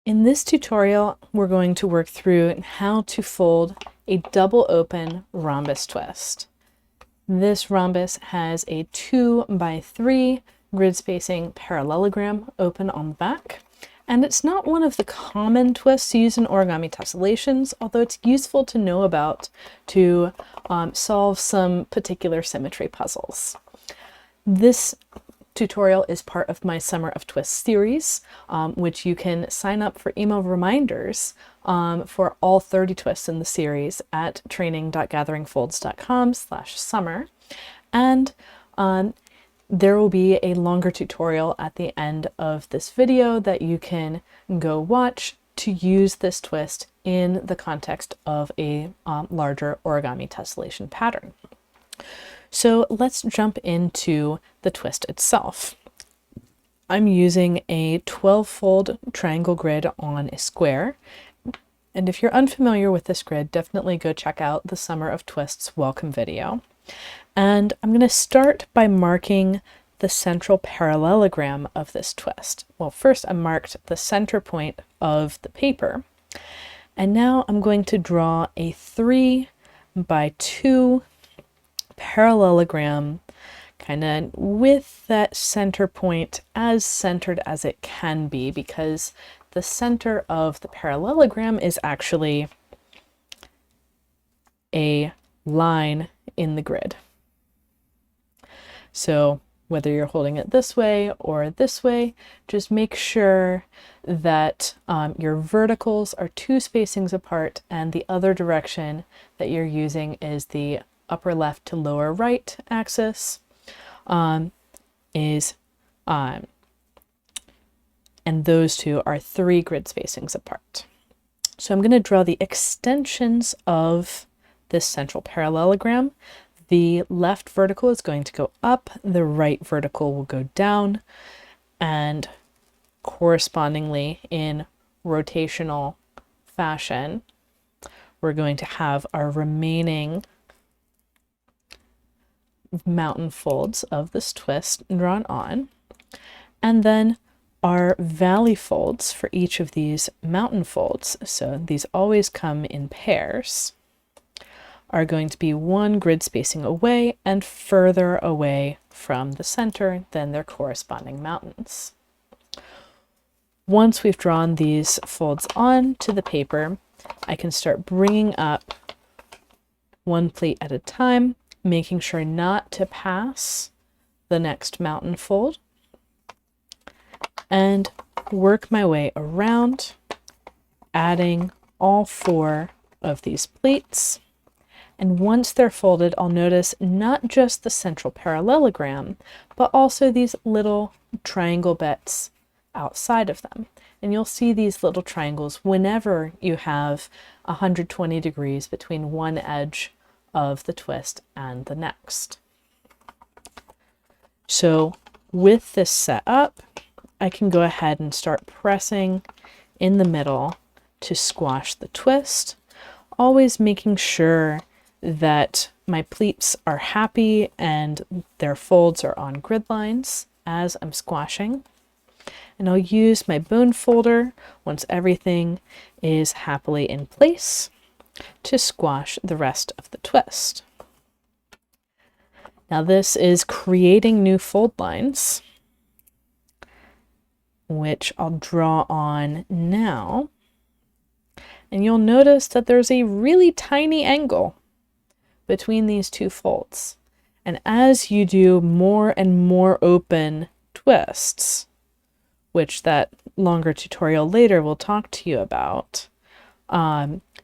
In this tutorial, we're going to work through how to fold a double open rhombus twist. This rhombus has a 2x3 grid spacing parallelogram open on the back, and it's not one of the common twists used in origami tessellations, although it's useful to know about to solve some particular symmetry puzzles. This tutorial is part of my Summer of Twists series, which you can sign up for email reminders for all 30 twists in the series at training.gatheringfolds.com/summer. And there will be a longer tutorial at the end of this video that you can go watch to use this twist in the context of a larger origami tessellation pattern. So let's jump into the twist itself. I'm using a 12-fold triangle grid on a square. And if you're unfamiliar with this grid, definitely go check out the Summer of Twists welcome video. And I'm going to start by marking the central parallelogram of this twist. Well, first I marked the center point of the paper. And now I'm going to draw a 3x2 parallelogram, kind of with that center point as centered as it can be, because the center of the parallelogram is actually a line in the grid. So whether you're holding it this way or this way, just make sure that your verticals are 2 spacings apart, and the other direction that you're using is the upper left to lower right axis, and those two are 3 grid spacings apart. So I'm going to draw the extensions of this central parallelogram. The left vertical is going to go up, the right vertical will go down, and correspondingly in rotational fashion, we're going to have our remaining mountain folds of this twist drawn on, and then our valley folds for each of these mountain folds, so these always come in pairs, are going to be 1 grid spacing away and further away from the center than their corresponding mountains. Once we've drawn these folds on to the paper, I can start bringing up one pleat at a time, making sure not to pass the next mountain fold, and work my way around, adding all 4 of these pleats. And once they're folded, I'll notice not just the central parallelogram, but also these little triangle bits outside of them. And you'll see these little triangles whenever you have 120 degrees between one edge of the twist and the next. So with this set up, I can go ahead and start pressing in the middle to squash the twist, always making sure that my pleats are happy and their folds are on grid lines as I'm squashing. And I'll use my bone folder once everything is happily in place to squash the rest of the twist. Now this is creating new fold lines, which I'll draw on now. And you'll notice that there's a really tiny angle between these 2 folds. And as you do more and more open twists, which that longer tutorial later will talk to you about,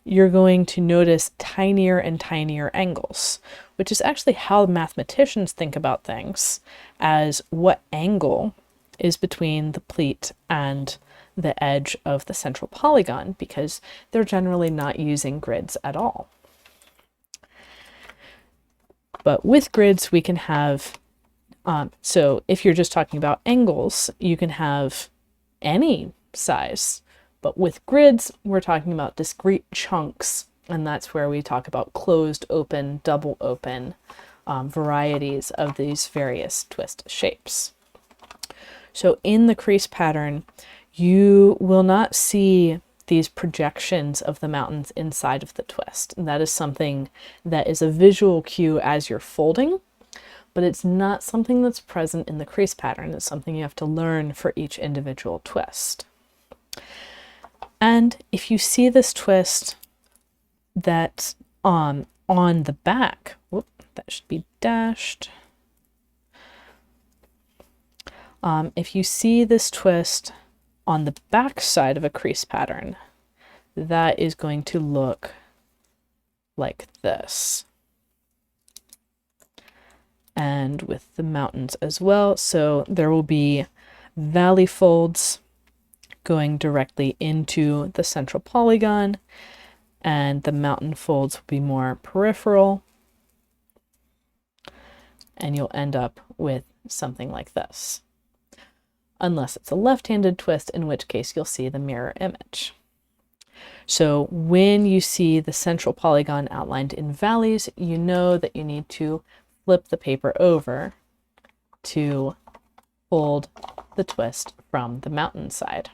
you're going to notice tinier and tinier angles, which is actually how mathematicians think about things, as what angle is between the pleat and the edge of the central polygon, because they're generally not using grids at all. But with grids, we can have, so if you're just talking about angles, you can have any size. But with grids, we're talking about discrete chunks, and that's where we talk about closed, open, double open varieties of these various twist shapes. So in the crease pattern, you will not see these projections of the mountains inside of the twist. And that is something that is a visual cue as you're folding, but it's not something that's present in the crease pattern. It's something you have to learn for each individual twist. And if you see this twist that's on the back, whoop, that should be dashed. If you see this twist on the back side of a crease pattern, that is going to look like this. And with the mountains as well. So there will be valley folds going directly into the central polygon, and the mountain folds will be more peripheral. And you'll end up with something like this. Unless it's a left-handed twist, in which case you'll see the mirror image. So when you see the central polygon outlined in valleys, you know that you need to flip the paper over to fold the twist from the mountain side.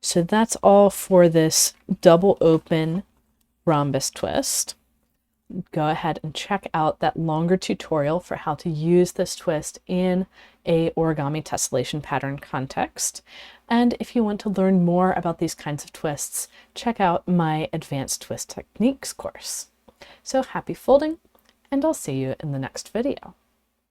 So that's all for this double open rhombus twist. Go ahead and check out that longer tutorial for how to use this twist in a origami tessellation pattern context. And if you want to learn more about these kinds of twists, check out my Advanced Twist Techniques course. So happy folding, and I'll see you in the next video.